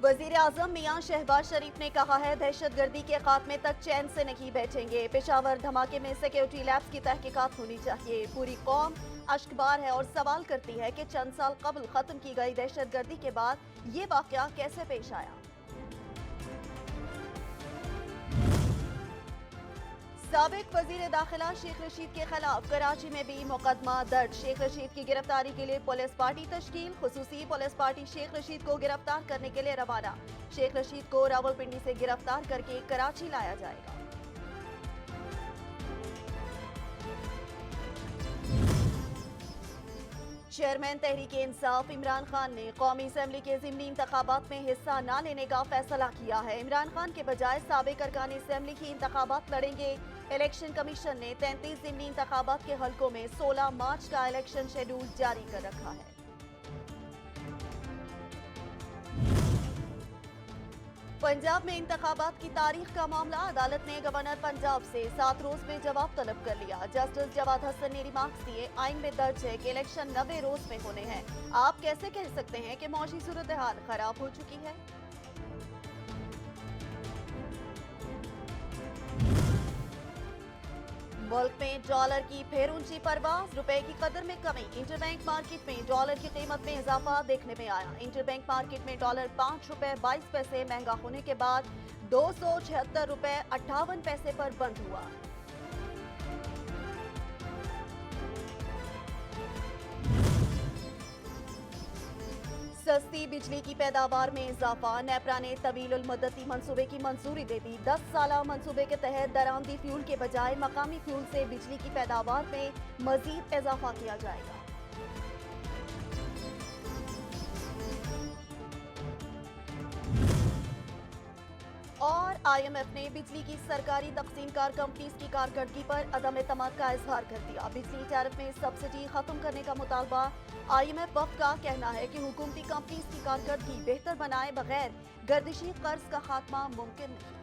वजीर आजम मियां शहबाज शरीफ ने कहा है दहशतगर्दी के खात्मे तक चैन से नहीं बैठेंगे। पेशावर धमाके में सिक्योरिटी लैब्स की तहकीकात होनी चाहिए। पूरी कौम अश्कबार है और सवाल करती है कि चंद साल कबल खत्म की गई दहशतगर्दी के बाद ये वाकया कैसे पेश आया। साबिक वजीर दाखिला शेख रशीद के खिलाफ कराची में भी मुकदमा दर्ज। शेख रशीद की गिरफ्तारी के लिए पुलिस पार्टी तश्कील। खुसूसी पुलिस पार्टी शेख रशीद को गिरफ्तार करने के लिए रवाना। शेख रशीद को रावलपिंडी से गिरफ्तार करके कराची लाया जाएगा। चेयरमैन तहरीक इंसाफ इमरान खान ने कौमी असम्बली के ज़िमनी इंतखाबात में हिस्सा न लेने का फैसला किया है। इमरान खान के बजाय साबिक अरकान असम्बली ही इंतखाबात लड़ेंगे। इलेक्शन कमीशन ने 33 ज़िमनी इंतखाबात के हलकों में 16 मार्च का इलेक्शन शेड्यूल जारी कर रखा है। पंजाब में इंतखाबात की तारीख का मामला, अदालत ने गवर्नर पंजाब से 7 रोज में जवाब तलब कर लिया। जस्टिस जवाद हसन ने रिमार्क्स दिए, आइन में दर्ज है कि इलेक्शन 90 रोज में होने हैं। आप कैसे कह सकते हैं कि मौशी सूरत हाल खराब हो चुकी है। मुल्क में डॉलर की फिर ऊंची परवाज, रुपए की कदर में कमी। इंटरबैंक मार्केट में डॉलर की कीमत में इजाफा देखने में आया। इंटरबैंक मार्केट में डॉलर 5 रुपए 22 पैसे महंगा होने के बाद 276 रुपए 58 पैसे पर बंद हुआ। सस्ती बिजली की पैदावार में इजाफा, नेपरा ने तवील मुद्दती मंसूबे की मंजूरी दे दी। 10 साला मंसूबे के तहत दरामदी फ्यूल के बजाय मकामी फ्यूल से बिजली की पैदावार में मजीद इजाफा किया जाएगा। और IMF ने बिजली की सरकारी तकसीमकार कंपनीज की कारकर्दगी पर अदम एतमाद का इजहार कर दिया। बिजली टैरिफ में सब्सिडी खत्म करने का मुतालबा। IMF वक्त का कहना है कि हुकूमती कंपनीज की कारकर्दगी बेहतर बनाए बगैर गर्दिशी कर्ज का खात्मा मुमकिन नहीं।